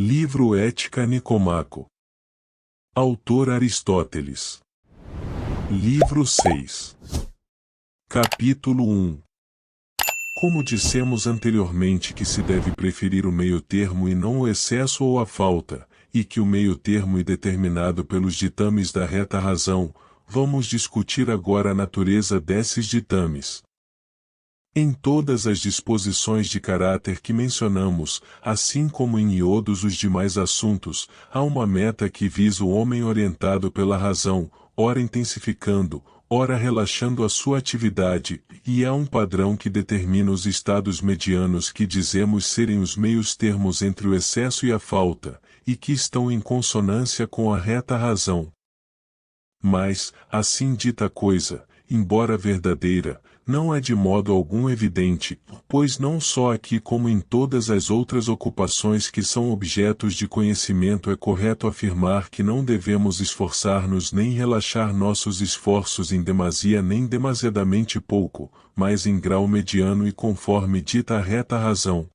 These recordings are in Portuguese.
Livro Ética Nicomaco. Autor Aristóteles. Livro 6. Capítulo 1. Como dissemos anteriormente que se deve preferir o meio-termo e não o excesso ou a falta, e que o meio-termo é determinado pelos ditames da reta razão, vamos discutir agora a natureza desses ditames. Em todas as disposições de caráter que mencionamos, assim como em todos os demais assuntos, há uma meta que visa o homem orientado pela razão, ora intensificando, ora relaxando a sua atividade, e há um padrão que determina os estados medianos que dizemos serem os meios termos entre o excesso e a falta, e que estão em consonância com a reta razão. Mas, assim dita coisa, embora verdadeira, não é de modo algum evidente, pois não só aqui como em todas as outras ocupações que são objetos de conhecimento é correto afirmar que não devemos esforçar-nos nem relaxar nossos esforços em demasia nem demasiadamente pouco, mas em grau mediano e conforme dita a reta razão.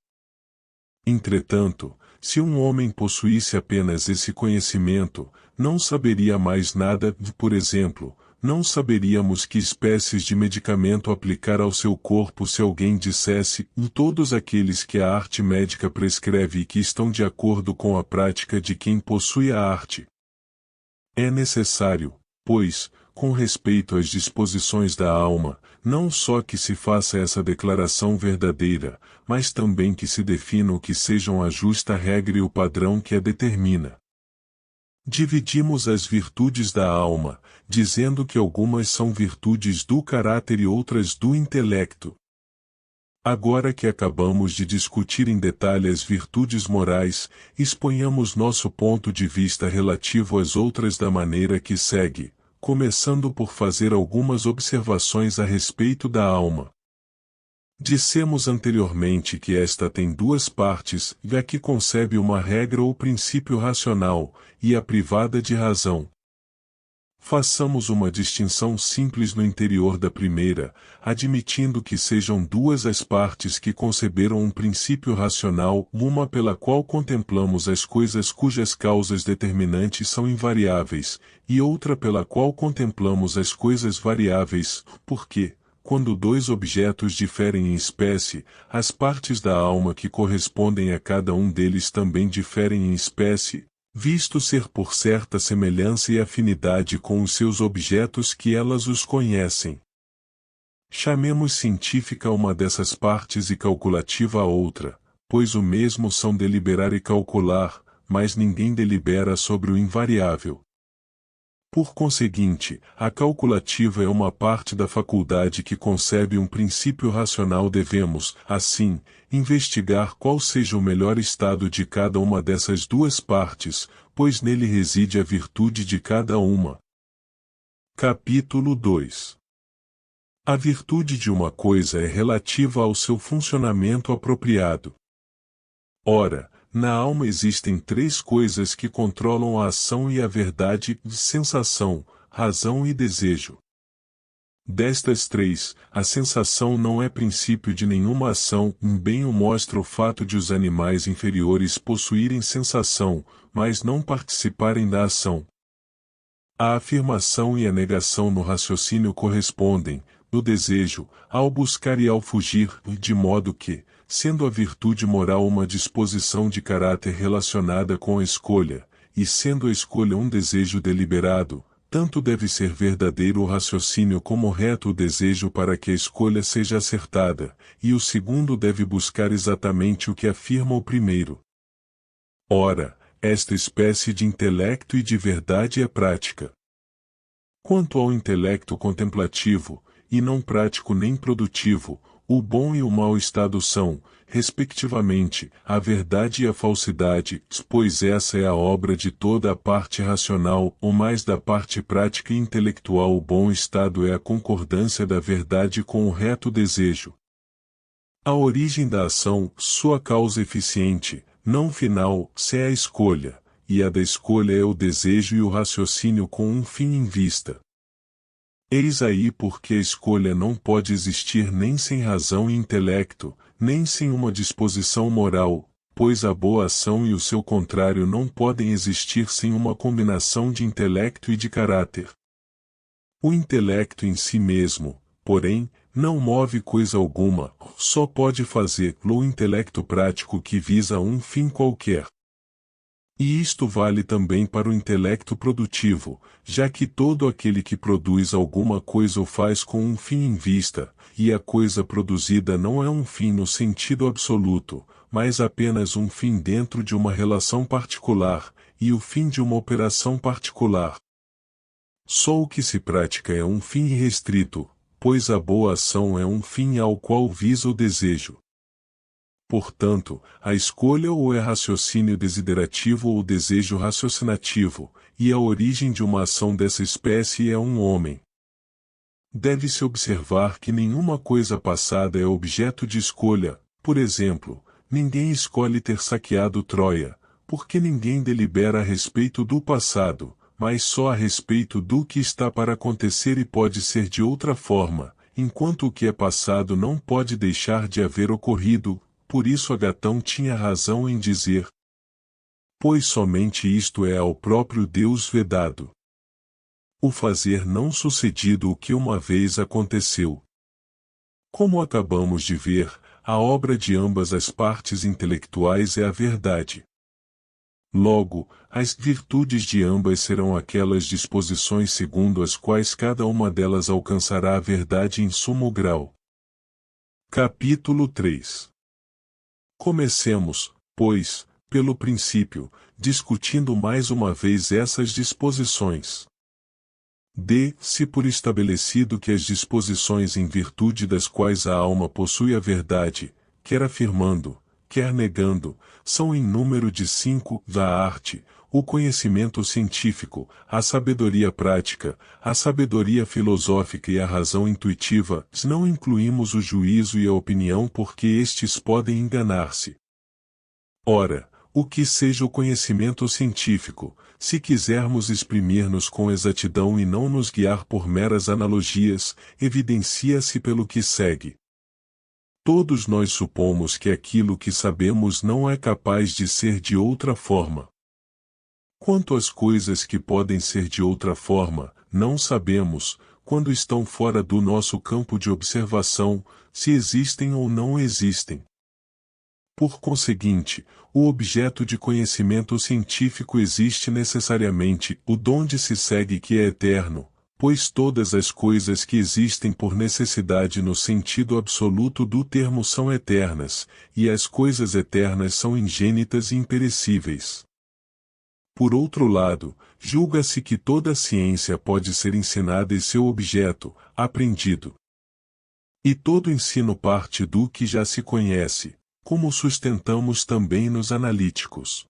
Entretanto, se um homem possuísse apenas esse conhecimento, não saberia mais nada, por exemplo, não saberíamos que espécies de medicamento aplicar ao seu corpo se alguém dissesse, todos aqueles que a arte médica prescreve e que estão de acordo com a prática de quem possui a arte. É necessário, pois, com respeito às disposições da alma, não só que se faça essa declaração verdadeira, mas também que se defina o que sejam a justa regra e o padrão que a determina. Dividimos as virtudes da alma, dizendo que algumas são virtudes do caráter e outras do intelecto. Agora que acabamos de discutir em detalhe as virtudes morais, exponhamos nosso ponto de vista relativo às outras da maneira que segue, começando por fazer algumas observações a respeito da alma. Dissemos anteriormente que esta tem duas partes, a que concebe uma regra ou princípio racional, e a privada de razão. Façamos uma distinção simples no interior da primeira, admitindo que sejam duas as partes que conceberam um princípio racional, uma pela qual contemplamos as coisas cujas causas determinantes são invariáveis, e outra pela qual contemplamos as coisas variáveis, porque, quando dois objetos diferem em espécie, as partes da alma que correspondem a cada um deles também diferem em espécie, visto ser por certa semelhança e afinidade com os seus objetos que elas os conhecem. Chamemos científica uma dessas partes e calculativa a outra, pois o mesmo são deliberar e calcular, mas ninguém delibera sobre o invariável. Por conseguinte, a calculativa é uma parte da faculdade que concebe um princípio racional. Devemos, assim, investigar qual seja o melhor estado de cada uma dessas duas partes, pois nele reside a virtude de cada uma. Capítulo 2. A virtude de uma coisa é relativa ao seu funcionamento apropriado. Ora, na alma existem três coisas que controlam a ação e a verdade: sensação, razão e desejo. Destas três, a sensação não é princípio de nenhuma ação, bem o mostra o fato de os animais inferiores possuírem sensação, mas não participarem da ação. A afirmação e a negação no raciocínio correspondem, no desejo, ao buscar e ao fugir, de modo que, sendo a virtude moral uma disposição de caráter relacionada com a escolha, e sendo a escolha um desejo deliberado, tanto deve ser verdadeiro o raciocínio como reto o desejo para que a escolha seja acertada, e o segundo deve buscar exatamente o que afirma o primeiro. Ora, esta espécie de intelecto e de verdade é prática. Quanto ao intelecto contemplativo, e não prático nem produtivo, o bom e o mau estado são, respectivamente, a verdade e a falsidade, pois essa é a obra de toda a parte racional, ou mais da parte prática e intelectual. O bom estado é a concordância da verdade com o reto desejo. A origem da ação, sua causa eficiente, não final, se é a escolha, e a da escolha é o desejo e o raciocínio com um fim em vista. Eis aí porque a escolha não pode existir nem sem razão e intelecto, nem sem uma disposição moral, pois a boa ação e o seu contrário não podem existir sem uma combinação de intelecto e de caráter. O intelecto em si mesmo, porém, não move coisa alguma, só pode fazer-lo o intelecto prático que visa um fim qualquer. E isto vale também para o intelecto produtivo, já que todo aquele que produz alguma coisa o faz com um fim em vista, e a coisa produzida não é um fim no sentido absoluto, mas apenas um fim dentro de uma relação particular, e o fim de uma operação particular. Só o que se pratica é um fim irrestrito, pois a boa ação é um fim ao qual visa o desejo. Portanto, a escolha ou é raciocínio desiderativo ou desejo raciocinativo, e a origem de uma ação dessa espécie é um homem. Deve-se observar que nenhuma coisa passada é objeto de escolha, por exemplo, ninguém escolhe ter saqueado Troia, porque ninguém delibera a respeito do passado, mas só a respeito do que está para acontecer e pode ser de outra forma, enquanto o que é passado não pode deixar de haver ocorrido. Por isso Agatão tinha razão em dizer: pois somente isto é ao próprio Deus vedado. O fazer não sucedido o que uma vez aconteceu. Como acabamos de ver, a obra de ambas as partes intelectuais é a verdade. Logo, as virtudes de ambas serão aquelas disposições segundo as quais cada uma delas alcançará a verdade em sumo grau. Capítulo 3. Comecemos, pois, pelo princípio, discutindo mais uma vez essas disposições. Dê-se por estabelecido que as disposições em virtude das quais a alma possui a verdade, quer afirmando, quer negando, são em número de 5: a arte, o conhecimento científico, a sabedoria prática, a sabedoria filosófica e a razão intuitiva. Não incluímos o juízo e a opinião porque estes podem enganar-se. Ora, o que seja o conhecimento científico, se quisermos exprimir-nos com exatidão e não nos guiar por meras analogias, evidencia-se pelo que segue. Todos nós supomos que aquilo que sabemos não é capaz de ser de outra forma. Quanto às coisas que podem ser de outra forma, não sabemos, quando estão fora do nosso campo de observação, se existem ou não existem. Por conseguinte, o objeto de conhecimento científico existe necessariamente, o donde se segue que é eterno, pois todas as coisas que existem por necessidade no sentido absoluto do termo são eternas, e as coisas eternas são ingênitas e imperecíveis. Por outro lado, julga-se que toda ciência pode ser ensinada e seu objeto, aprendido. E todo ensino parte do que já se conhece, como sustentamos também nos analíticos.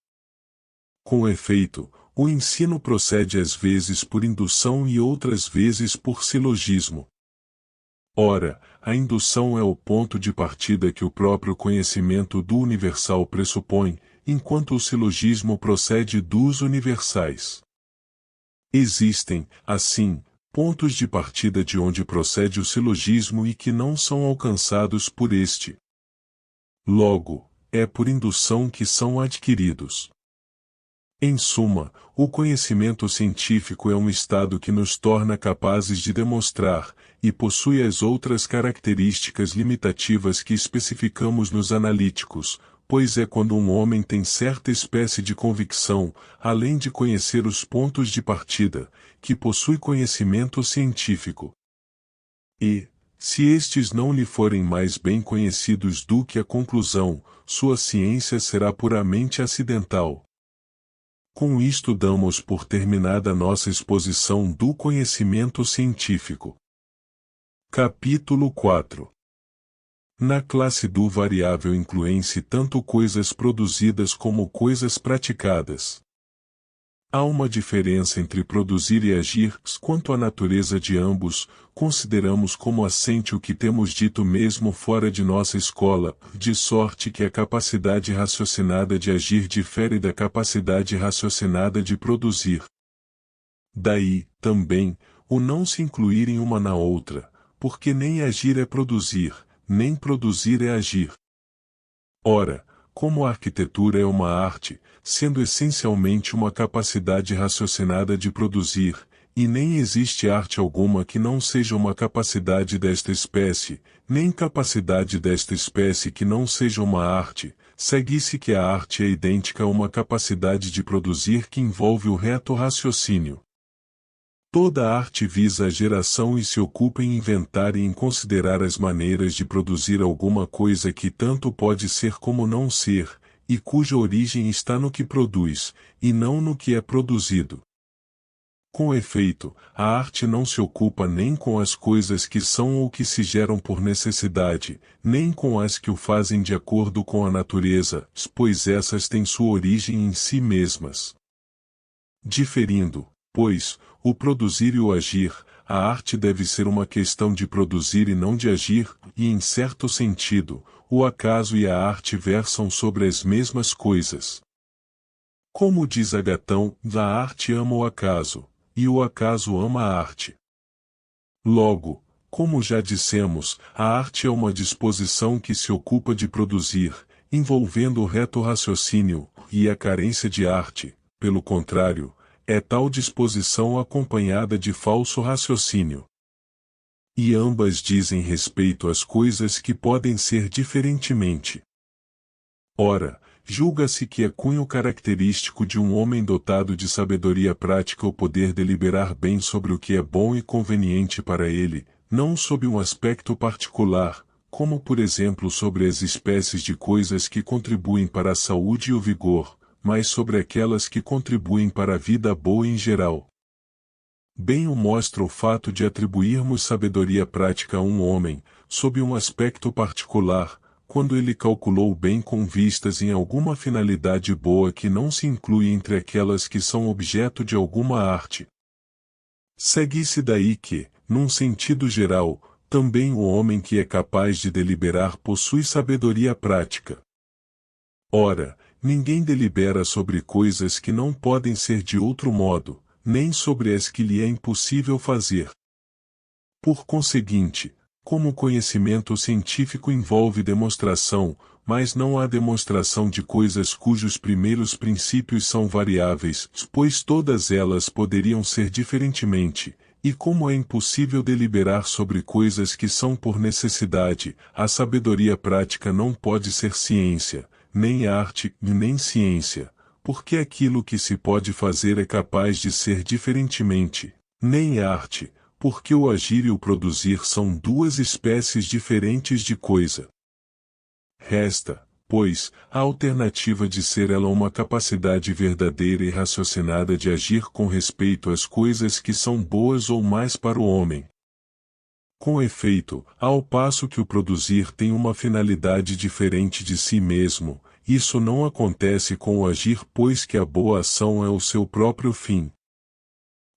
Com efeito, o ensino procede às vezes por indução e outras vezes por silogismo. Ora, a indução é o ponto de partida que o próprio conhecimento do universal pressupõe, enquanto o silogismo procede dos universais. Existem, assim, pontos de partida de onde procede o silogismo e que não são alcançados por este. Logo, é por indução que são adquiridos. Em suma, o conhecimento científico é um estado que nos torna capazes de demonstrar, e possui as outras características limitativas que especificamos nos analíticos, pois é quando um homem tem certa espécie de convicção, além de conhecer os pontos de partida, que possui conhecimento científico. E, se estes não lhe forem mais bem conhecidos do que a conclusão, sua ciência será puramente acidental. Com isto damos por terminada nossa exposição do conhecimento científico. Capítulo 4. Na classe do variável incluem-se tanto coisas produzidas como coisas praticadas. Há uma diferença entre produzir e agir. Quanto à natureza de ambos, consideramos como assente o que temos dito mesmo fora de nossa escola, de sorte que a capacidade raciocinada de agir difere da capacidade raciocinada de produzir. Daí, também, o não se incluírem uma na outra, porque nem agir é produzir, nem produzir é agir. Ora, como a arquitetura é uma arte, sendo essencialmente uma capacidade raciocinada de produzir, e nem existe arte alguma que não seja uma capacidade desta espécie, nem capacidade desta espécie que não seja uma arte, segue-se que a arte é idêntica a uma capacidade de produzir que envolve o reto raciocínio. Toda arte visa a geração e se ocupa em inventar e em considerar as maneiras de produzir alguma coisa que tanto pode ser como não ser, e cuja origem está no que produz, e não no que é produzido. Com efeito, a arte não se ocupa nem com as coisas que são ou que se geram por necessidade, nem com as que o fazem de acordo com a natureza, pois essas têm sua origem em si mesmas. Diferindo, pois, o produzir e o agir, a arte deve ser uma questão de produzir e não de agir, e em certo sentido, o acaso e a arte versam sobre as mesmas coisas. Como diz Agatão, a arte ama o acaso, e o acaso ama a arte. Logo, como já dissemos, a arte é uma disposição que se ocupa de produzir, envolvendo o reto raciocínio, e a carência de arte, pelo contrário, é tal disposição acompanhada de falso raciocínio. E ambas dizem respeito às coisas que podem ser diferentemente. Ora, julga-se que é cunho característico de um homem dotado de sabedoria prática o poder deliberar bem sobre o que é bom e conveniente para ele, não sob um aspecto particular, como por exemplo sobre as espécies de coisas que contribuem para a saúde e o vigor, mas sobre aquelas que contribuem para a vida boa em geral. Bem o mostra o fato de atribuirmos sabedoria prática a um homem, sob um aspecto particular, quando ele calculou bem com vistas em alguma finalidade boa que não se inclui entre aquelas que são objeto de alguma arte. Segue-se daí que, num sentido geral, também o homem que é capaz de deliberar possui sabedoria prática. Ora, ninguém delibera sobre coisas que não podem ser de outro modo, nem sobre as que lhe é impossível fazer. Por conseguinte, como o conhecimento científico envolve demonstração, mas não há demonstração de coisas cujos primeiros princípios são variáveis, pois todas elas poderiam ser diferentemente, e como é impossível deliberar sobre coisas que são por necessidade, a sabedoria prática não pode ser ciência, nem arte, nem ciência, porque aquilo que se pode fazer é capaz de ser diferentemente, nem arte, porque o agir e o produzir são duas espécies diferentes de coisa. Resta, pois, a alternativa de ser ela uma capacidade verdadeira e raciocinada de agir com respeito às coisas que são boas ou mais para o homem. Com efeito, ao passo que o produzir tem uma finalidade diferente de si mesmo, isso não acontece com o agir, pois que a boa ação é o seu próprio fim.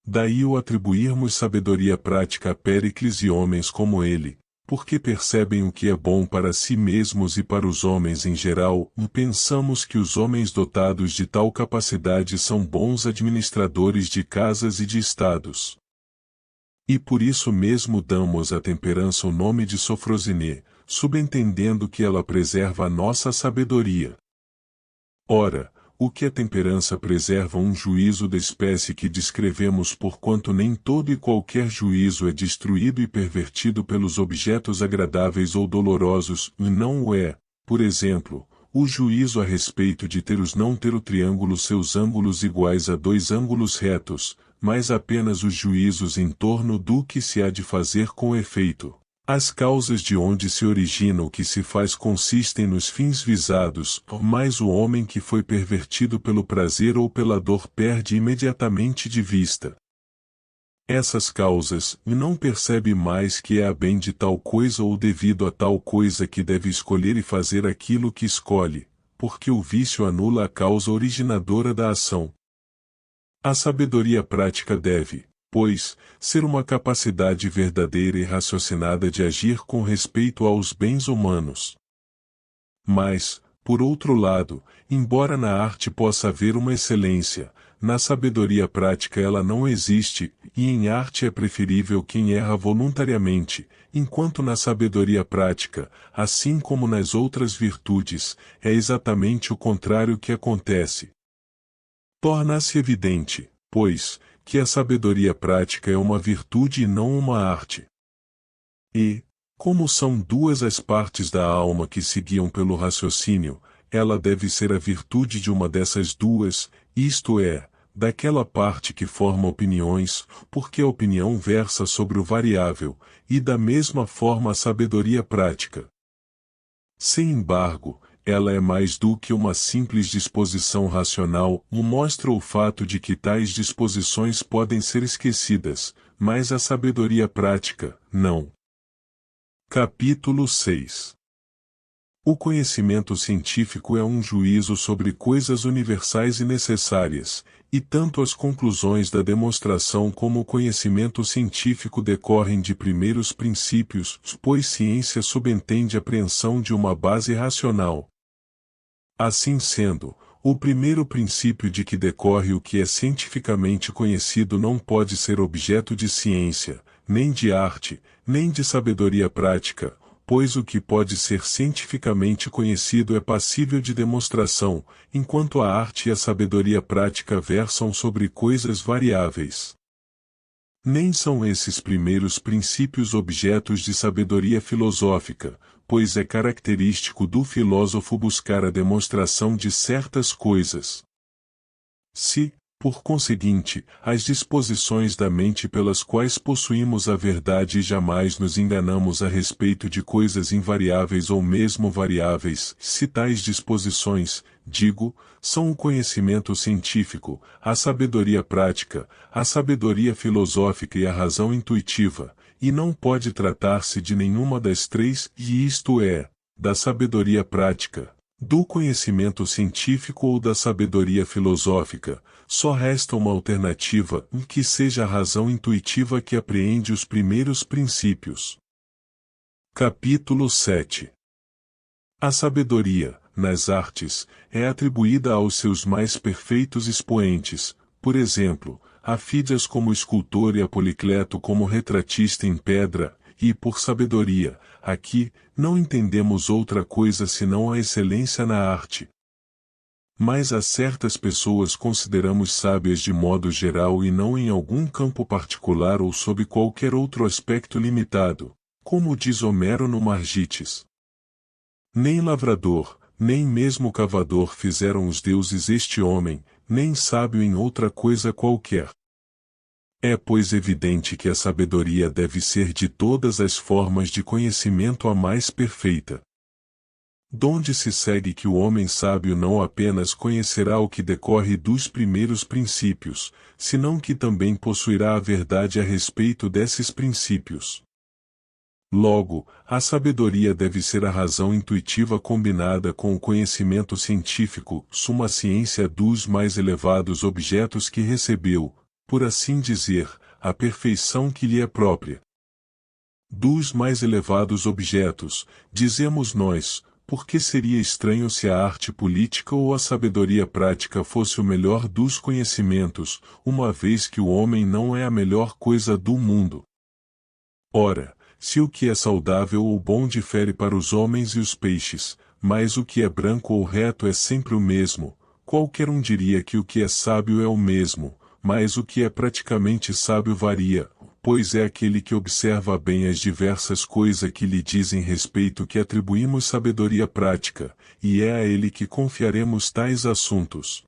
Daí o atribuirmos sabedoria prática a Péricles e homens como ele, porque percebem o que é bom para si mesmos e para os homens em geral, e pensamos que os homens dotados de tal capacidade são bons administradores de casas e de estados. E por isso mesmo damos à temperança o nome de Sofrosiné, subentendendo que ela preserva a nossa sabedoria. Ora, o que a temperança preserva um juízo da espécie que descrevemos, porquanto nem todo e qualquer juízo é destruído e pervertido pelos objetos agradáveis ou dolorosos, e não o é, por exemplo, o juízo a respeito de ter os não ter o triângulo seus ângulos iguais a dois ângulos retos, mas apenas os juízos em torno do que se há de fazer com efeito. As causas de onde se origina o que se faz consistem nos fins visados, mas o homem que foi pervertido pelo prazer ou pela dor perde imediatamente de vista essas causas, e não percebe mais que é a bem de tal coisa ou devido a tal coisa que deve escolher e fazer aquilo que escolhe, porque o vício anula a causa originadora da ação. A sabedoria prática deve, pois, ser uma capacidade verdadeira e raciocinada de agir com respeito aos bens humanos. Mas, Por outro lado, embora na arte possa haver uma excelência, na sabedoria prática ela não existe, e em arte é preferível quem erra voluntariamente, enquanto na sabedoria prática, assim como nas outras virtudes, é exatamente o contrário que acontece. Torna-se evidente, pois, que a sabedoria prática é uma virtude e não uma arte. E, como são duas as partes da alma que se guiam pelo raciocínio, ela deve ser a virtude de uma dessas duas, isto é, daquela parte que forma opiniões, porque a opinião versa sobre o variável, e da mesma forma a sabedoria prática. Sem embargo, ela é mais do que uma simples disposição racional, mostra o fato de que tais disposições podem ser esquecidas, mas a sabedoria prática, não. Capítulo 6. O conhecimento científico é um juízo sobre coisas universais e necessárias, e tanto as conclusões da demonstração como o conhecimento científico decorrem de primeiros princípios, pois ciência subentende a apreensão de uma base racional. Assim sendo, o primeiro princípio de que decorre o que é cientificamente conhecido não pode ser objeto de ciência, nem de arte, nem de sabedoria prática, pois o que pode ser cientificamente conhecido é passível de demonstração, enquanto a arte e a sabedoria prática versam sobre coisas variáveis. Nem são esses primeiros princípios objetos de sabedoria filosófica, pois é característico do filósofo buscar a demonstração de certas coisas. Se, por conseguinte, as disposições da mente pelas quais possuímos a verdade e jamais nos enganamos a respeito de coisas invariáveis ou mesmo variáveis, se tais disposições, digo, são o conhecimento científico, a sabedoria prática, a sabedoria filosófica e a razão intuitiva, e não pode tratar-se de nenhuma das três, e isto é, da sabedoria prática, do conhecimento científico ou da sabedoria filosófica, só resta uma alternativa, que seja a razão intuitiva que apreende os primeiros princípios. Capítulo 7. A sabedoria, nas artes, é atribuída aos seus mais perfeitos expoentes, por exemplo, a Fídias como escultor e a Policleto como retratista em pedra, e por sabedoria, aqui, não entendemos outra coisa senão a excelência na arte. Mas a certas pessoas consideramos sábias de modo geral e não em algum campo particular ou sob qualquer outro aspecto limitado, como diz Homero no Margites. Nem lavrador, nem mesmo cavador fizeram os deuses este homem, nem sábio em outra coisa qualquer. É pois evidente que a sabedoria deve ser de todas as formas de conhecimento a mais perfeita. Donde se segue que o homem sábio não apenas conhecerá o que decorre dos primeiros princípios, senão que também possuirá a verdade a respeito desses princípios. Logo, a sabedoria deve ser a razão intuitiva combinada com o conhecimento científico, suma ciência dos mais elevados objetos que recebeu, por assim dizer, a perfeição que lhe é própria. Dos mais elevados objetos, dizemos nós, porque seria estranho se a arte política ou a sabedoria prática fosse o melhor dos conhecimentos, uma vez que o homem não é a melhor coisa do mundo. Ora, se o que é saudável ou bom difere para os homens e os peixes, mas o que é branco ou reto é sempre o mesmo, qualquer um diria que o que é sábio é o mesmo, mas o que é praticamente sábio varia, pois é aquele que observa bem as diversas coisas que lhe dizem respeito que atribuímos sabedoria prática, e é a ele que confiaremos tais assuntos.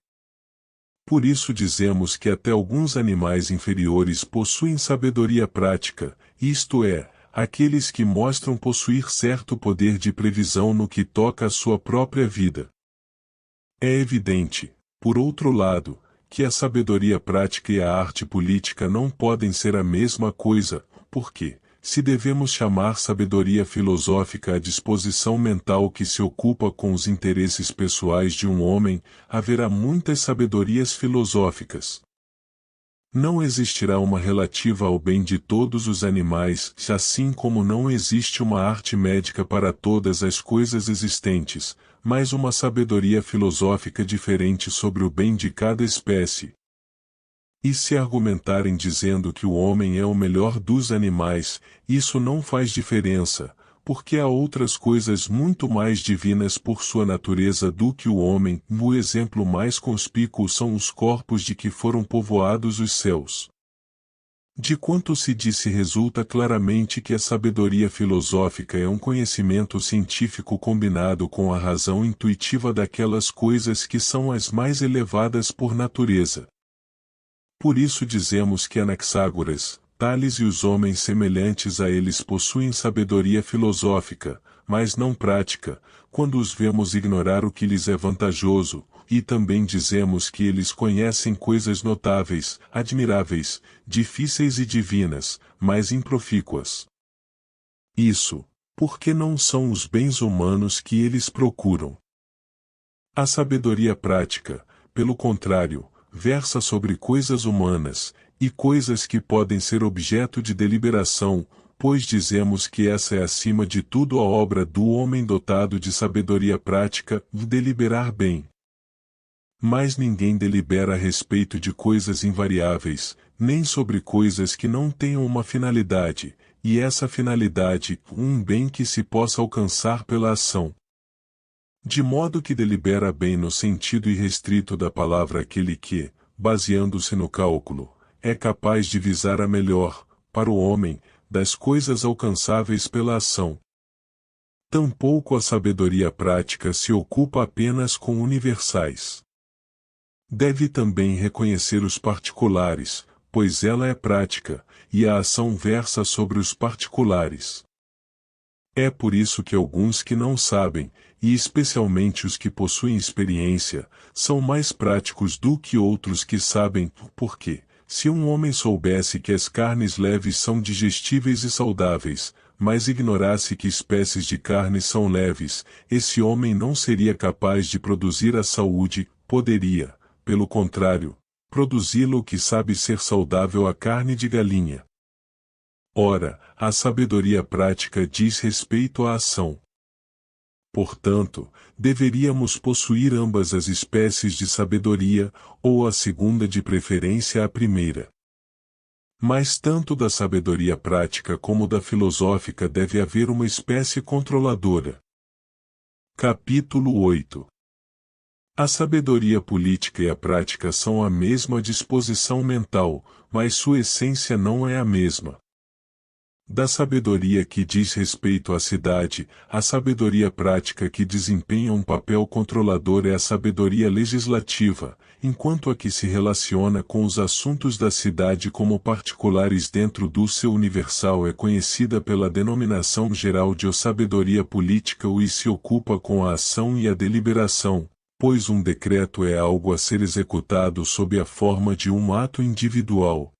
Por isso dizemos que até alguns animais inferiores possuem sabedoria prática, isto é, aqueles que mostram possuir certo poder de previsão no que toca à sua própria vida. É evidente, por outro lado, que a sabedoria prática e a arte política não podem ser a mesma coisa, porque, se devemos chamar sabedoria filosófica a disposição mental que se ocupa com os interesses pessoais de um homem, haverá muitas sabedorias filosóficas. Não existirá uma relativa ao bem de todos os animais, assim como não existe uma arte médica para todas as coisas existentes, mas uma sabedoria filosófica diferente sobre o bem de cada espécie. E se argumentarem dizendo que o homem é o melhor dos animais, isso não faz diferença, porque há outras coisas muito mais divinas por sua natureza do que o homem. O exemplo mais conspícuo são os corpos de que foram povoados os céus. De quanto se disse resulta claramente que a sabedoria filosófica é um conhecimento científico combinado com a razão intuitiva daquelas coisas que são as mais elevadas por natureza. Por isso dizemos que Anaxágoras, Tales e os homens semelhantes a eles possuem sabedoria filosófica, mas não prática, quando os vemos ignorar o que lhes é vantajoso, e também dizemos que eles conhecem coisas notáveis, admiráveis, difíceis e divinas, mas improfícuas. Isso, porque não são os bens humanos que eles procuram. A sabedoria prática, pelo contrário, versa sobre coisas humanas, e coisas que podem ser objeto de deliberação, pois dizemos que essa é acima de tudo a obra do homem dotado de sabedoria prática, deliberar bem. Mas ninguém delibera a respeito de coisas invariáveis, nem sobre coisas que não tenham uma finalidade, e essa finalidade, um bem que se possa alcançar pela ação. De modo que delibera bem no sentido irrestrito da palavra aquele que, baseando-se no cálculo, é capaz de visar a melhor, para o homem, das coisas alcançáveis pela ação. Tampouco a sabedoria prática se ocupa apenas com universais. Deve também reconhecer os particulares, pois ela é prática, e a ação versa sobre os particulares. É por isso que alguns que não sabem, e especialmente os que possuem experiência, são mais práticos do que outros que sabem, porque, se um homem soubesse que as carnes leves são digestíveis e saudáveis, mas ignorasse que espécies de carne são leves, esse homem não seria capaz de produzir a saúde, poderia, pelo contrário, produzi-lo o que sabe ser saudável a carne de galinha. Ora, a sabedoria prática diz respeito à ação. Portanto, deveríamos possuir ambas as espécies de sabedoria, ou a segunda de preferência à primeira. Mas tanto da sabedoria prática como da filosófica deve haver uma espécie controladora. Capítulo 8. A sabedoria política e a prática são a mesma disposição mental, mas sua essência não é a mesma. Da sabedoria que diz respeito à cidade, a sabedoria prática que desempenha um papel controlador é a sabedoria legislativa, enquanto a que se relaciona com os assuntos da cidade como particulares dentro do seu universal é conhecida pela denominação geral de sabedoria política e se ocupa com a ação e a deliberação, pois um decreto é algo a ser executado sob a forma de um ato individual.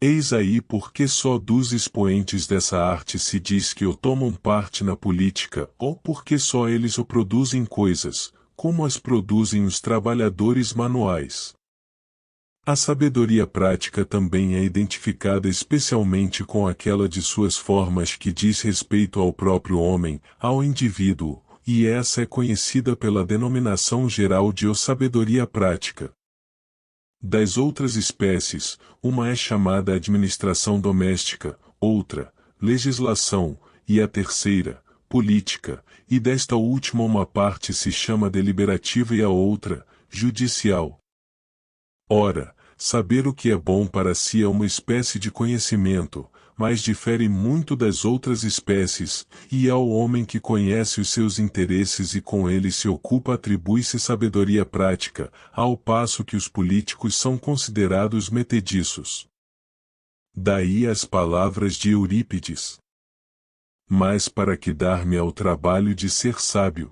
Eis aí porque só dos expoentes dessa arte se diz que o tomam parte na política, ou porque só eles o produzem coisas, como as produzem os trabalhadores manuais. A sabedoria prática também é identificada especialmente com aquela de suas formas que diz respeito ao próprio homem, ao indivíduo, e essa é conhecida pela denominação geral de sabedoria prática. Das outras espécies, uma é chamada administração doméstica, outra, legislação, e a terceira, política, e desta última uma parte se chama deliberativa e a outra, judicial. Ora, saber o que é bom para si é uma espécie de conhecimento, mas difere muito das outras espécies, e ao homem que conhece os seus interesses e com ele se ocupa atribui-se sabedoria prática, ao passo que os políticos são considerados metediços. Daí as palavras de Eurípides. Mas para que dar-me ao trabalho de ser sábio?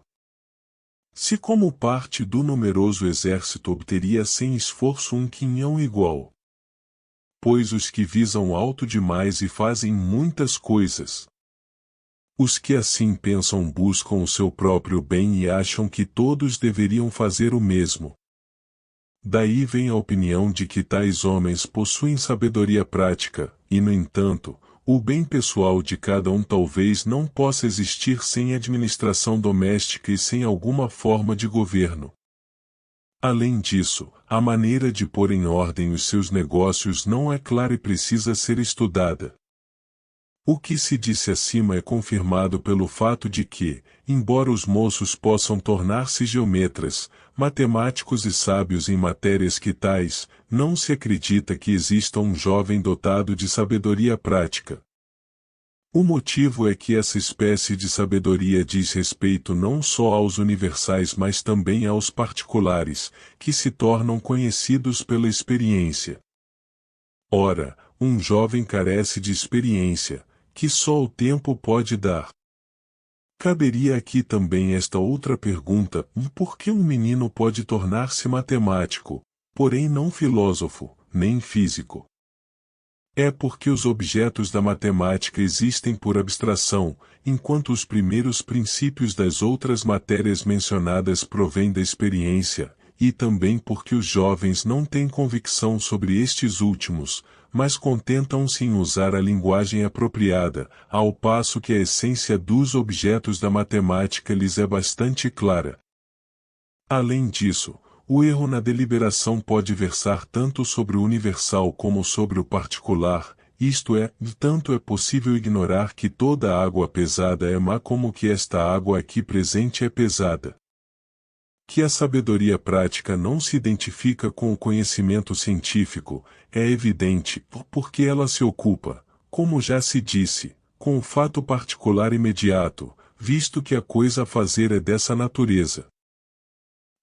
Se como parte do numeroso exército obteria sem esforço um quinhão igual. Pois os que visam alto demais e fazem muitas coisas. Os que assim pensam buscam o seu próprio bem e acham que todos deveriam fazer o mesmo. Daí vem a opinião de que tais homens possuem sabedoria prática, e no entanto, O bem pessoal de cada um talvez não possa existir sem administração doméstica e sem alguma forma de governo. Além disso, a maneira de pôr em ordem os seus negócios não é clara e precisa ser estudada. O que se disse acima é confirmado pelo fato de que, embora os moços possam tornar-se geometras, matemáticos e sábios em matérias que tais, não se acredita que exista um jovem dotado de sabedoria prática. O motivo é que essa espécie de sabedoria diz respeito não só aos universais mas também aos particulares, que se tornam conhecidos pela experiência. Ora, um jovem carece de experiência, que só o tempo pode dar. Caberia aqui também esta outra pergunta: por que um menino pode tornar-se matemático, porém não filósofo, nem físico? É porque os objetos da matemática existem por abstração, enquanto os primeiros princípios das outras matérias mencionadas provêm da experiência, e também porque os jovens não têm convicção sobre estes últimos, mas contentam-se em usar a linguagem apropriada, ao passo que a essência dos objetos da matemática lhes é bastante clara. Além disso, o erro na deliberação pode versar tanto sobre o universal como sobre o particular, isto é, tanto é possível ignorar que toda água pesada é má como que esta água aqui presente é pesada. Que a sabedoria prática não se identifica com o conhecimento científico, é evidente, porque ela se ocupa, como já se disse, com o fato particular imediato, visto que a coisa a fazer é dessa natureza.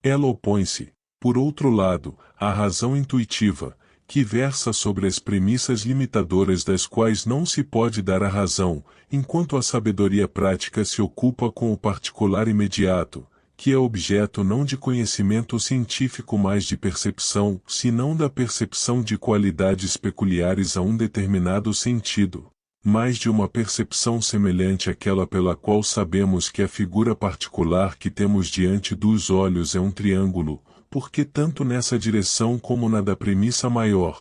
Ela opõe-se, por outro lado, à razão intuitiva, que versa sobre as premissas limitadoras das quais não se pode dar a razão, enquanto a sabedoria prática se ocupa com o particular imediato, que é objeto não de conhecimento científico mas de percepção, senão da percepção de qualidades peculiares a um determinado sentido, mas de uma percepção semelhante àquela pela qual sabemos que a figura particular que temos diante dos olhos é um triângulo, porque tanto nessa direção como na da premissa maior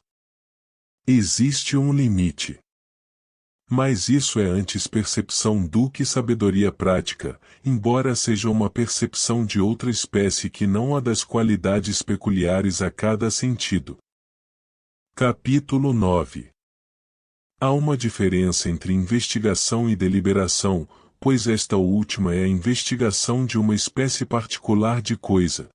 existe um limite. Mas isso é antes percepção do que sabedoria prática, embora seja uma percepção de outra espécie que não a das qualidades peculiares a cada sentido. Capítulo 9. Há uma diferença entre investigação e deliberação, pois esta última é a investigação de uma espécie particular de coisa.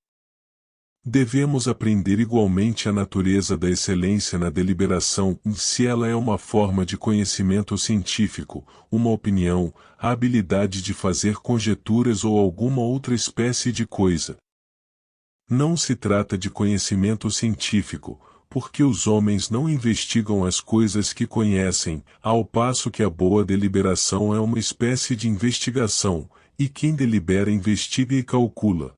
Devemos aprender igualmente a natureza da excelência na deliberação, se ela é uma forma de conhecimento científico, uma opinião, a habilidade de fazer conjecturas ou alguma outra espécie de coisa. Não se trata de conhecimento científico, porque os homens não investigam as coisas que conhecem, ao passo que a boa deliberação é uma espécie de investigação, e quem delibera investiga e calcula.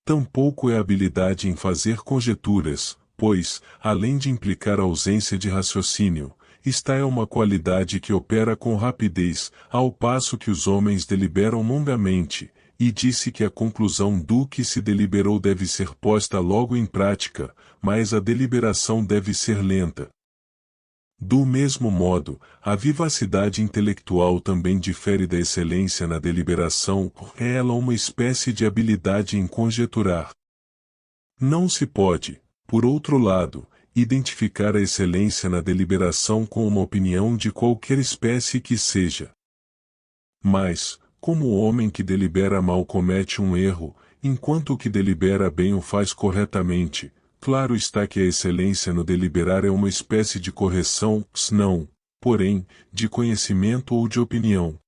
Tampouco é habilidade em fazer conjecturas, pois, além de implicar ausência de raciocínio, esta é uma qualidade que opera com rapidez, ao passo que os homens deliberam longamente, e disse que a conclusão do que se deliberou deve ser posta logo em prática, mas a deliberação deve ser lenta. Do mesmo modo, a vivacidade intelectual também difere da excelência na deliberação, é ela uma espécie de habilidade em conjecturar. Não se pode, por outro lado, identificar a excelência na deliberação com uma opinião de qualquer espécie que seja. Mas, como o homem que delibera mal comete um erro, enquanto o que delibera bem o faz corretamente, claro está que a excelência no deliberar é uma espécie de correção, não, porém, de conhecimento ou de opinião.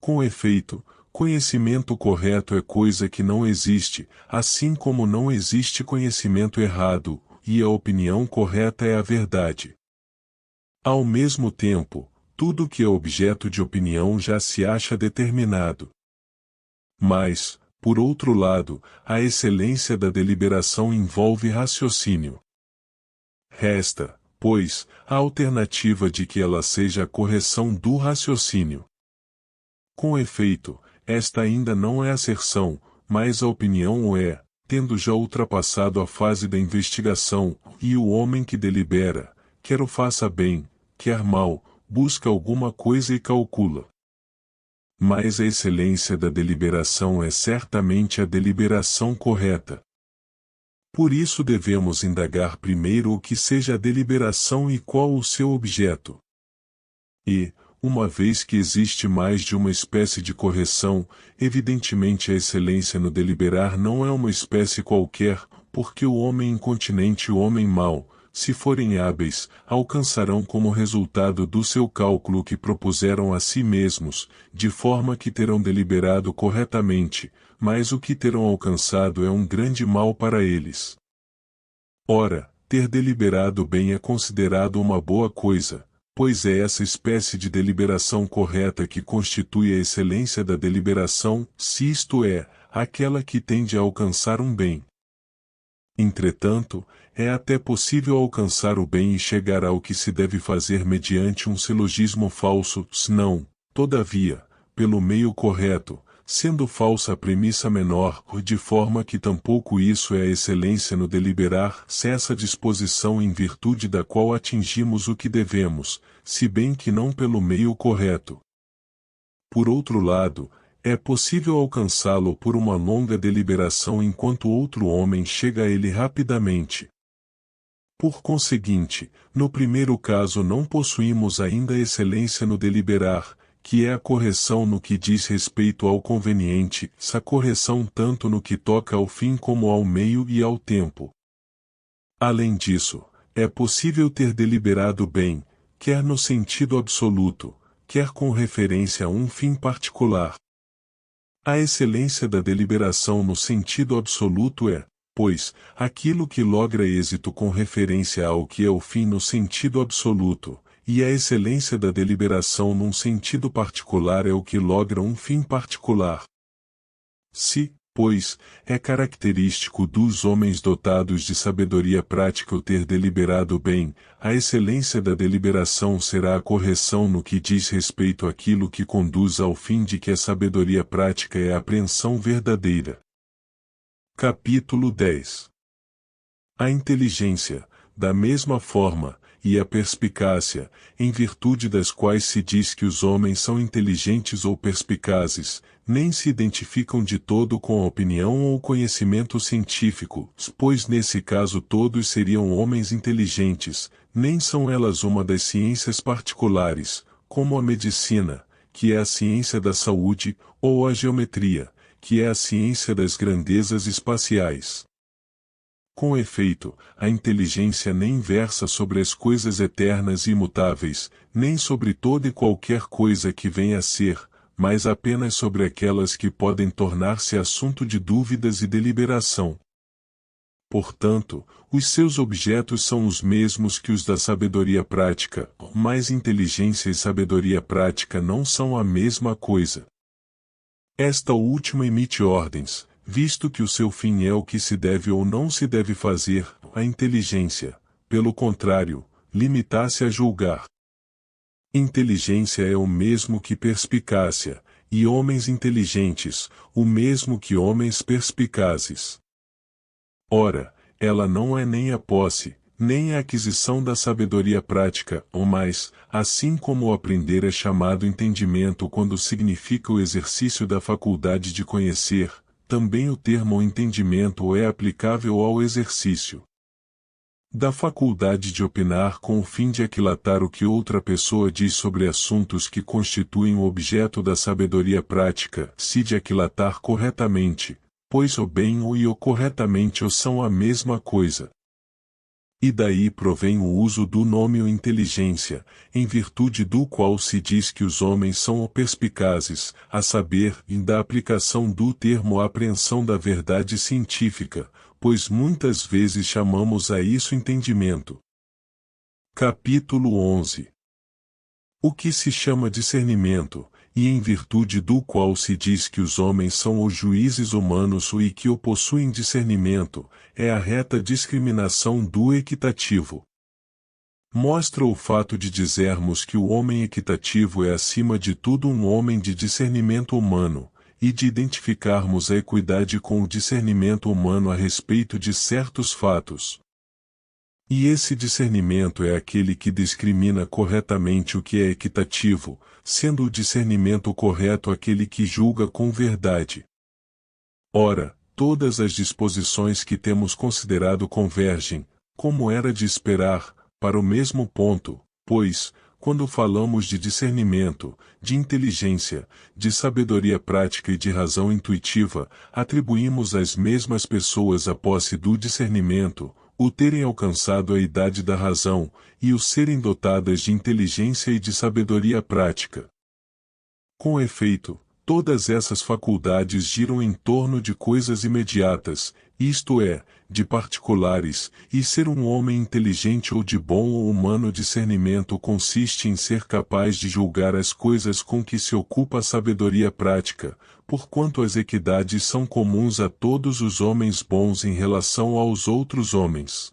Com efeito, conhecimento correto é coisa que não existe, assim como não existe conhecimento errado, e a opinião correta é a verdade. Ao mesmo tempo, tudo que é objeto de opinião já se acha determinado. Mas, por outro lado, a excelência da deliberação envolve raciocínio. Resta, pois, a alternativa de que ela seja a correção do raciocínio. Com efeito, esta ainda não é asserção, mas a opinião o é, tendo já ultrapassado a fase da investigação, e o homem que delibera, quer o faça bem, quer mal, busca alguma coisa e calcula. Mas a excelência da deliberação é certamente a deliberação correta. Por isso devemos indagar primeiro o que seja a deliberação e qual o seu objeto. E, uma vez que existe mais de uma espécie de correção, evidentemente a excelência no deliberar não é uma espécie qualquer, porque o homem incontinente e o homem mau, se forem hábeis, alcançarão como resultado do seu cálculo que propuseram a si mesmos, de forma que terão deliberado corretamente, mas o que terão alcançado é um grande mal para eles. Ora, ter deliberado bem é considerado uma boa coisa, pois é essa espécie de deliberação correta que constitui a excelência da deliberação, se isto é, aquela que tende a alcançar um bem. Entretanto, é até possível alcançar o bem e chegar ao que se deve fazer mediante um silogismo falso, senão, todavia, pelo meio correto, sendo falsa a premissa menor, de forma que tampouco isso é a excelência no deliberar, se essa disposição em virtude da qual atingimos o que devemos, se bem que não pelo meio correto. Por outro lado, é possível alcançá-lo por uma longa deliberação enquanto outro homem chega a ele rapidamente. Por conseguinte, no primeiro caso não possuímos ainda a excelência no deliberar, que é a correção no que diz respeito ao conveniente, essa correção tanto no que toca ao fim como ao meio e ao tempo. Além disso, é possível ter deliberado bem, quer no sentido absoluto, quer com referência a um fim particular. A excelência da deliberação no sentido absoluto é, pois, aquilo que logra êxito com referência ao que é o fim no sentido absoluto, e a excelência da deliberação num sentido particular é o que logra um fim particular. Se, pois, é característico dos homens dotados de sabedoria prática o ter deliberado bem, a excelência da deliberação será a correção no que diz respeito àquilo que conduz ao fim de que a sabedoria prática é a apreensão verdadeira. Capítulo 10. A inteligência, da mesma forma, e a perspicácia, em virtude das quais se diz que os homens são inteligentes ou perspicazes, nem se identificam de todo com a opinião ou o conhecimento científico, pois nesse caso todos seriam homens inteligentes, nem são elas uma das ciências particulares, como a medicina, que é a ciência da saúde, ou a geometria, que é a ciência das grandezas espaciais. Com efeito, a inteligência nem versa sobre as coisas eternas e imutáveis, nem sobre toda e qualquer coisa que venha a ser, mas apenas sobre aquelas que podem tornar-se assunto de dúvidas e deliberação. Portanto, os seus objetos são os mesmos que os da sabedoria prática, mas inteligência e sabedoria prática não são a mesma coisa. Esta última emite ordens, visto que o seu fim é o que se deve ou não se deve fazer, a inteligência, pelo contrário, limita-se a julgar. Inteligência é o mesmo que perspicácia, e homens inteligentes, o mesmo que homens perspicazes. Ora, ela não é nem a posse, nem a aquisição da sabedoria prática, ou mais, assim como o aprender é chamado entendimento quando significa o exercício da faculdade de conhecer, também o termo entendimento é aplicável ao exercício da faculdade de opinar com o fim de aquilatar o que outra pessoa diz sobre assuntos que constituem o objeto da sabedoria prática, se de aquilatar corretamente, pois o bem e o corretamente o são a mesma coisa. E daí provém o uso do nome inteligência, em virtude do qual se diz que os homens são perspicazes, a saber, da aplicação do termo apreensão da verdade científica, pois muitas vezes chamamos a isso entendimento. Capítulo 11. O que se chama discernimento, e em virtude do qual se diz que os homens são os juízes humanos e que o possuem discernimento, é a reta discriminação do equitativo. Mostra o fato de dizermos que o homem equitativo é acima de tudo um homem de discernimento humano, e de identificarmos a equidade com o discernimento humano a respeito de certos fatos. E esse discernimento é aquele que discrimina corretamente o que é equitativo, sendo o discernimento correto aquele que julga com verdade. Ora, todas as disposições que temos considerado convergem, como era de esperar, para o mesmo ponto, pois, quando falamos de discernimento, de inteligência, de sabedoria prática e de razão intuitiva, atribuímos às mesmas pessoas a posse do discernimento, o terem alcançado a idade da razão, e o serem dotadas de inteligência e de sabedoria prática. Com efeito, todas essas faculdades giram em torno de coisas imediatas, isto é, de particulares, e ser um homem inteligente ou de bom ou humano discernimento consiste em ser capaz de julgar as coisas com que se ocupa a sabedoria prática, porquanto as equidades são comuns a todos os homens bons em relação aos outros homens.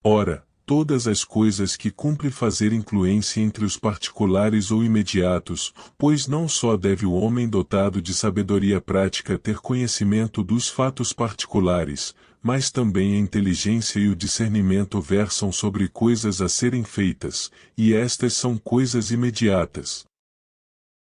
Ora, todas as coisas que cumpre fazer influência entre os particulares ou imediatos, pois não só deve o homem dotado de sabedoria prática ter conhecimento dos fatos particulares, mas também a inteligência e o discernimento versam sobre coisas a serem feitas, e estas são coisas imediatas.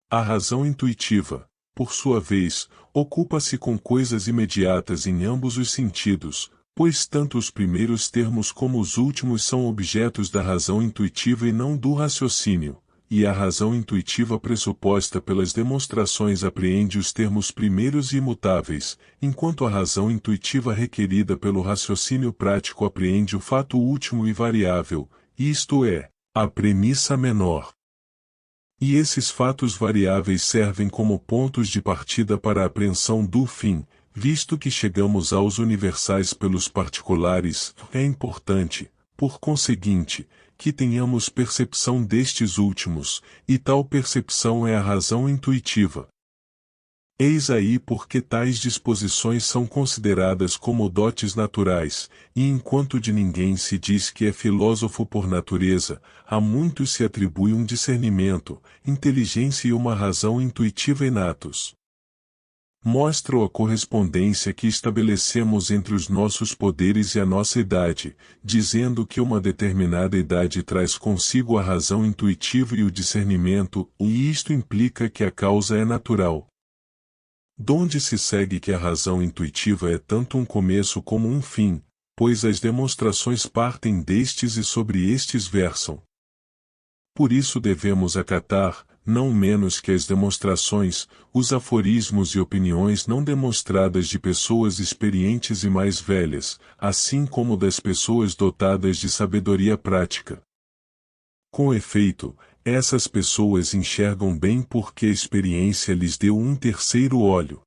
A razão intuitiva, por sua vez, ocupa-se com coisas imediatas em ambos os sentidos, pois tanto os primeiros termos como os últimos são objetos da razão intuitiva e não do raciocínio, e a razão intuitiva pressuposta pelas demonstrações apreende os termos primeiros e imutáveis, enquanto a razão intuitiva requerida pelo raciocínio prático apreende o fato último e variável, isto é, a premissa menor. E esses fatos variáveis servem como pontos de partida para a apreensão do fim. Visto que chegamos aos universais pelos particulares, é importante, por conseguinte, que tenhamos percepção destes últimos, e tal percepção é a razão intuitiva. Eis aí porque tais disposições são consideradas como dotes naturais, e enquanto de ninguém se diz que é filósofo por natureza, a muitos se atribui um discernimento, inteligência e uma razão intuitiva inatos. Mostram a correspondência que estabelecemos entre os nossos poderes e a nossa idade, dizendo que uma determinada idade traz consigo a razão intuitiva e o discernimento, e isto implica que a causa é natural. Donde se segue que a razão intuitiva é tanto um começo como um fim, pois as demonstrações partem destes e sobre estes versam. Por isso devemos acatar, não menos que as demonstrações, os aforismos e opiniões não demonstradas de pessoas experientes e mais velhas, assim como das pessoas dotadas de sabedoria prática. Com efeito, essas pessoas enxergam bem porque a experiência lhes deu um terceiro olho.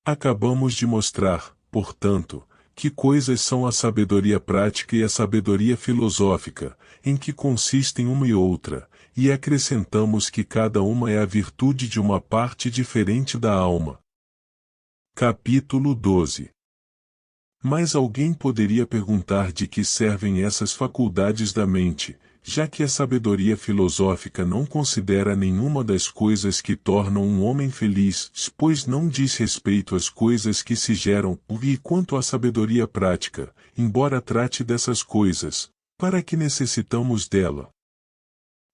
Acabamos de mostrar, portanto, que coisas são a sabedoria prática e a sabedoria filosófica, em que consistem uma e outra, e acrescentamos que cada uma é a virtude de uma parte diferente da alma. Capítulo 12. Mas alguém poderia perguntar de que servem essas faculdades da mente, já que a sabedoria filosófica não considera nenhuma das coisas que tornam um homem feliz, pois não diz respeito às coisas que se geram, e quanto à sabedoria prática, embora trate dessas coisas, para que necessitamos dela?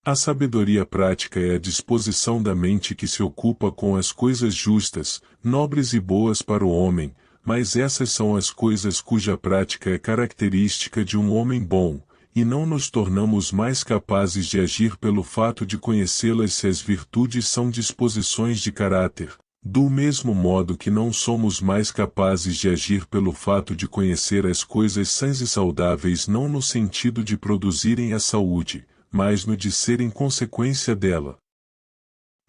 A sabedoria prática é a disposição da mente que se ocupa com as coisas justas, nobres e boas para o homem, mas essas são as coisas cuja prática é característica de um homem bom, e não nos tornamos mais capazes de agir pelo fato de conhecê-las se as virtudes são disposições de caráter, do mesmo modo que não somos mais capazes de agir pelo fato de conhecer as coisas sãs e saudáveis não no sentido de produzirem a saúde, mas no de serem consequência dela.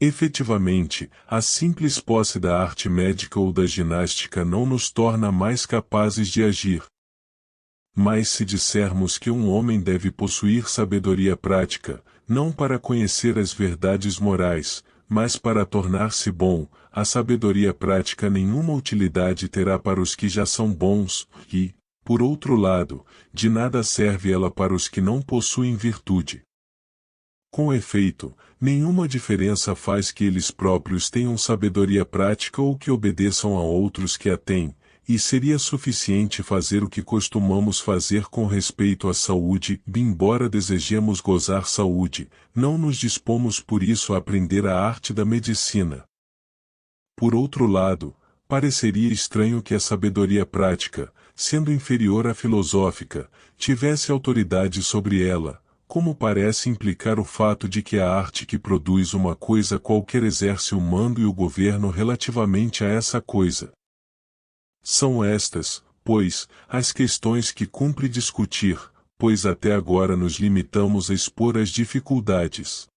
Efetivamente, a simples posse da arte médica ou da ginástica não nos torna mais capazes de agir. Mas se dissermos que um homem deve possuir sabedoria prática, não para conhecer as verdades morais, mas para tornar-se bom, a sabedoria prática nenhuma utilidade terá para os que já são bons, e, por outro lado, de nada serve ela para os que não possuem virtude. Com efeito, nenhuma diferença faz que eles próprios tenham sabedoria prática ou que obedeçam a outros que a têm, e seria suficiente fazer o que costumamos fazer com respeito à saúde, embora desejemos gozar saúde, não nos dispomos por isso a aprender a arte da medicina. Por outro lado, pareceria estranho que a sabedoria prática, sendo inferior à filosófica, tivesse autoridade sobre ela, como parece implicar o fato de que a arte que produz uma coisa qualquer exerce o mando e o governo relativamente a essa coisa. São estas, pois, as questões que cumpre discutir, pois até agora nos limitamos a expor as dificuldades.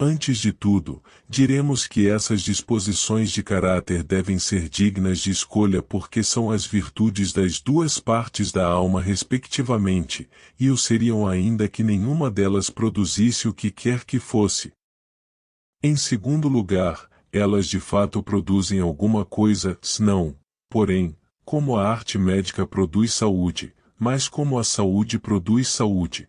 Antes de tudo, diremos que essas disposições de caráter devem ser dignas de escolha porque são as virtudes das duas partes da alma respectivamente, e o seriam ainda que nenhuma delas produzisse o que quer que fosse. Em segundo lugar, elas de fato produzem alguma coisa, não, porém, como a arte médica produz saúde, mas como a saúde produz saúde.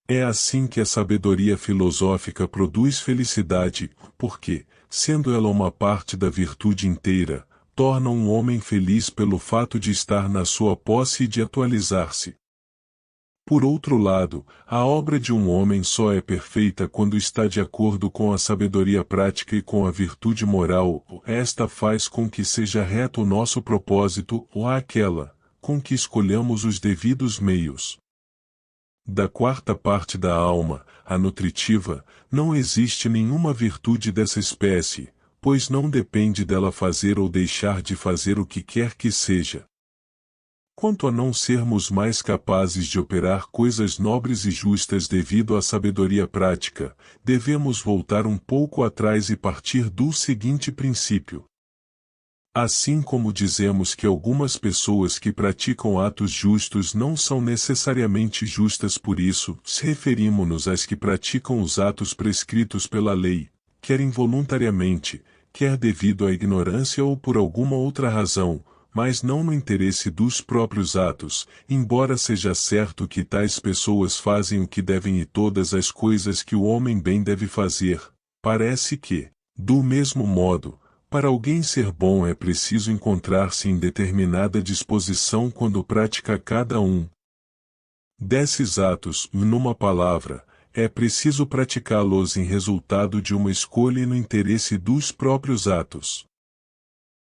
É assim que a sabedoria filosófica produz felicidade, porque, sendo ela uma parte da virtude inteira, torna um homem feliz pelo fato de estar na sua posse e de atualizar-se. Por outro lado, a obra de um homem só é perfeita quando está de acordo com a sabedoria prática e com a virtude moral, esta faz com que seja reto o nosso propósito, ou aquela, com que escolhamos os devidos meios. Da quarta parte da alma, a nutritiva, não existe nenhuma virtude dessa espécie, pois não depende dela fazer ou deixar de fazer o que quer que seja. Quanto a não sermos mais capazes de operar coisas nobres e justas devido à sabedoria prática, devemos voltar um pouco atrás e partir do seguinte princípio. Assim como dizemos que algumas pessoas que praticam atos justos não são necessariamente justas por isso, referimos-nos às que praticam os atos prescritos pela lei, quer involuntariamente, quer devido à ignorância ou por alguma outra razão, mas não no interesse dos próprios atos, embora seja certo que tais pessoas fazem o que devem e todas as coisas que o homem bem deve fazer. Parece que, do mesmo modo, para alguém ser bom é preciso encontrar-se em determinada disposição quando pratica cada um desses atos, numa palavra, é preciso praticá-los em resultado de uma escolha e no interesse dos próprios atos.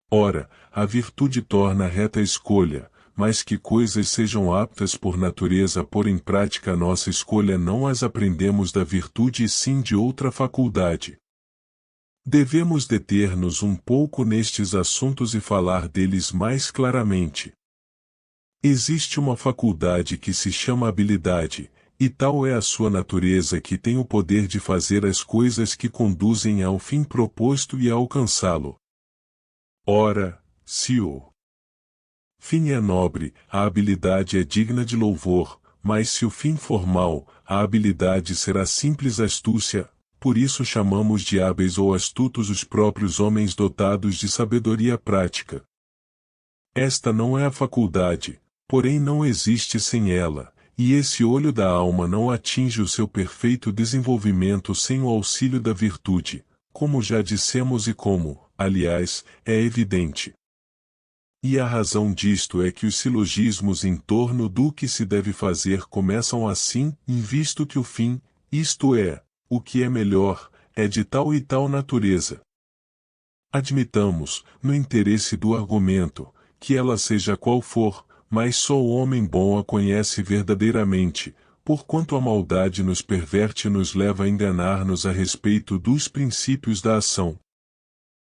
Ora, a virtude torna reta a escolha, mas que coisas sejam aptas por natureza a pôr em prática a nossa escolha não as aprendemos da virtude e sim de outra faculdade. Devemos deter-nos um pouco nestes assuntos e falar deles mais claramente. Existe uma faculdade que se chama habilidade, e tal é a sua natureza que tem o poder de fazer as coisas que conduzem ao fim proposto e a alcançá-lo. Ora, se o fim é nobre, a habilidade é digna de louvor, mas se o fim for mau, a habilidade será simples astúcia. Por isso chamamos de hábeis ou astutos os próprios homens dotados de sabedoria prática. Esta não é a faculdade, porém não existe sem ela, e esse olho da alma não atinge o seu perfeito desenvolvimento sem o auxílio da virtude, como já dissemos e como, aliás, é evidente. E a razão disto é que os silogismos em torno do que se deve fazer começam assim, visto que o fim, isto é, o que é melhor, é de tal e tal natureza. Admitamos, no interesse do argumento, que ela seja qual for, mas só o homem bom a conhece verdadeiramente, porquanto a maldade nos perverte e nos leva a enganar-nos a respeito dos princípios da ação.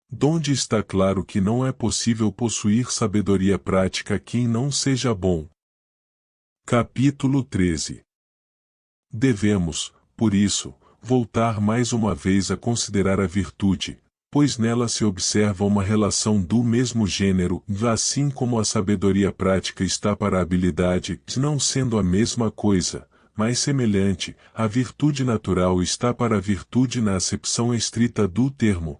Donde está claro que não é possível possuir sabedoria prática a quem não seja bom. Capítulo 13. Devemos, por isso, voltar mais uma vez a considerar a virtude, pois nela se observa uma relação do mesmo gênero, assim como a sabedoria prática está para a habilidade, não sendo a mesma coisa, mas semelhante, a virtude natural está para a virtude na acepção estrita do termo.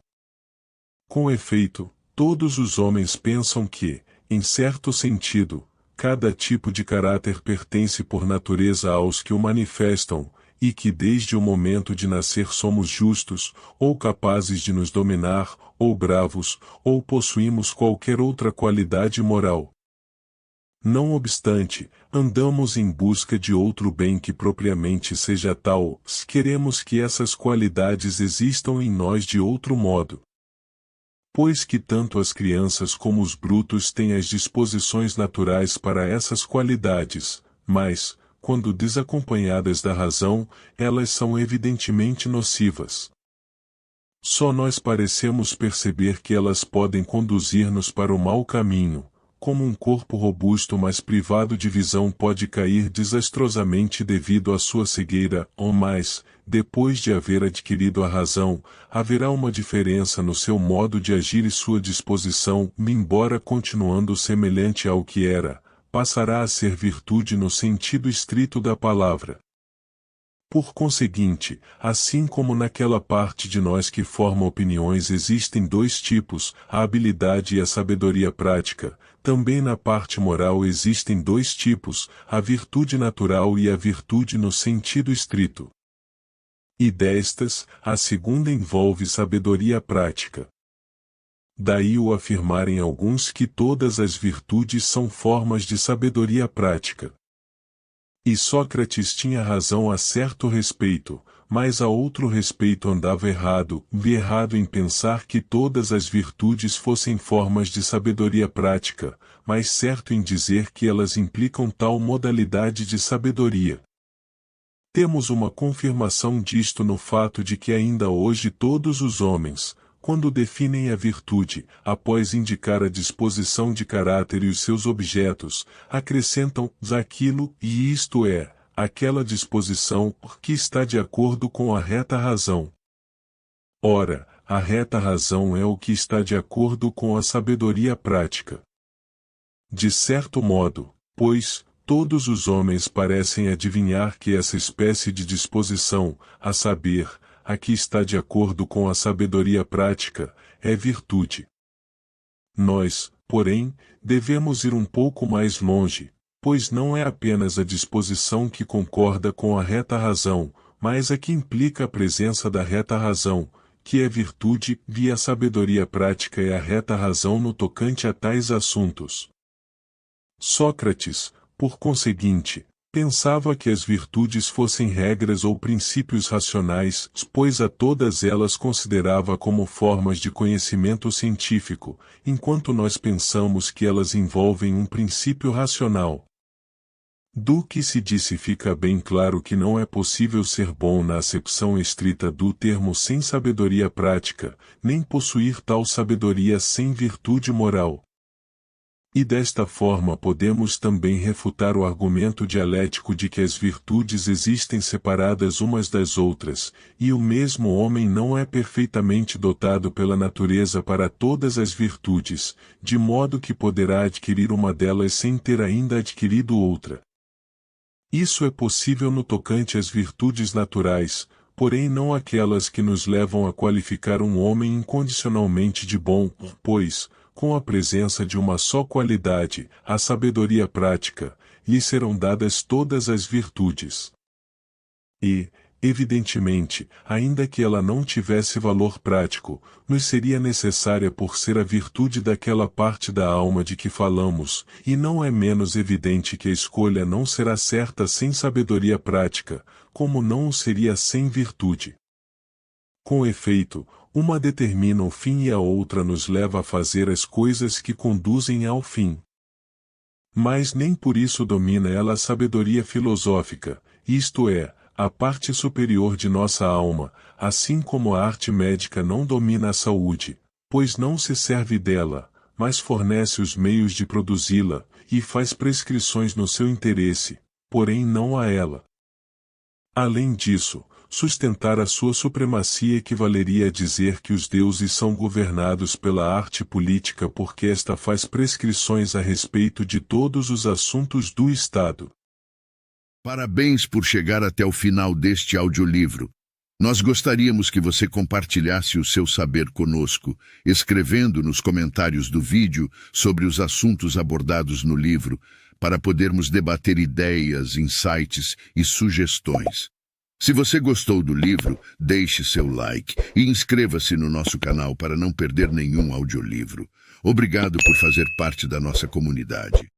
Com efeito, todos os homens pensam que, em certo sentido, cada tipo de caráter pertence por natureza aos que o manifestam, e que desde o momento de nascer somos justos, ou capazes de nos dominar, ou bravos, ou possuímos qualquer outra qualidade moral. Não obstante, andamos em busca de outro bem que propriamente seja tal, queremos que essas qualidades existam em nós de outro modo. Pois que tanto as crianças como os brutos têm as disposições naturais para essas qualidades, mas, quando desacompanhadas da razão, elas são evidentemente nocivas. Só nós parecemos perceber que elas podem conduzir-nos para o mau caminho, como um corpo robusto mas privado de visão pode cair desastrosamente devido à sua cegueira, ou mais, depois de haver adquirido a razão, haverá uma diferença no seu modo de agir e sua disposição, embora continuando semelhante ao que era, passará a ser virtude no sentido estrito da palavra. Por conseguinte, assim como naquela parte de nós que forma opiniões existem dois tipos, a habilidade e a sabedoria prática, também na parte moral existem dois tipos, a virtude natural e a virtude no sentido estrito. E destas, a segunda envolve sabedoria prática. Daí o afirmarem alguns que todas as virtudes são formas de sabedoria prática. E Sócrates tinha razão a certo respeito, mas a outro respeito andava errado em pensar que todas as virtudes fossem formas de sabedoria prática, mas certo em dizer que elas implicam tal modalidade de sabedoria. Temos uma confirmação disto no fato de que ainda hoje todos os homens, quando definem a virtude, após indicar a disposição de caráter e os seus objetos, acrescentam aquilo, e isto é, aquela disposição que está de acordo com a reta razão. Ora, a reta razão é o que está de acordo com a sabedoria prática. De certo modo, pois, todos os homens parecem adivinhar que essa espécie de disposição, a saber, a que está de acordo com a sabedoria prática, é virtude. Nós, porém, devemos ir um pouco mais longe, pois não é apenas a disposição que concorda com a reta razão, mas a que implica a presença da reta razão, que é virtude, e a sabedoria prática é a reta razão no tocante a tais assuntos. Sócrates, por conseguinte, pensava que as virtudes fossem regras ou princípios racionais, pois a todas elas considerava como formas de conhecimento científico, enquanto nós pensamos que elas envolvem um princípio racional. Do que se disse fica bem claro que não é possível ser bom na acepção estrita do termo sem sabedoria prática, nem possuir tal sabedoria sem virtude moral. E desta forma podemos também refutar o argumento dialético de que as virtudes existem separadas umas das outras, e o mesmo homem não é perfeitamente dotado pela natureza para todas as virtudes, de modo que poderá adquirir uma delas sem ter ainda adquirido outra. Isso é possível no tocante às virtudes naturais, porém não aquelas que nos levam a qualificar um homem incondicionalmente de bom, pois, com a presença de uma só qualidade, a sabedoria prática, lhe serão dadas todas as virtudes. E, evidentemente, ainda que ela não tivesse valor prático, nos seria necessária por ser a virtude daquela parte da alma de que falamos, e não é menos evidente que a escolha não será certa sem sabedoria prática, como não o seria sem virtude. Com efeito, uma determina o fim e a outra nos leva a fazer as coisas que conduzem ao fim. Mas nem por isso domina ela a sabedoria filosófica, isto é, a parte superior de nossa alma, assim como a arte médica não domina a saúde, pois não se serve dela, mas fornece os meios de produzi-la, e faz prescrições no seu interesse, porém não a ela. Além disso, sustentar a sua supremacia equivaleria a dizer que os deuses são governados pela arte política porque esta faz prescrições a respeito de todos os assuntos do Estado. Parabéns por chegar até o final deste audiolivro. Nós gostaríamos que você compartilhasse o seu saber conosco, escrevendo nos comentários do vídeo sobre os assuntos abordados no livro, para podermos debater ideias, insights e sugestões. Se você gostou do livro, deixe seu like e inscreva-se no nosso canal para não perder nenhum audiolivro. Obrigado por fazer parte da nossa comunidade.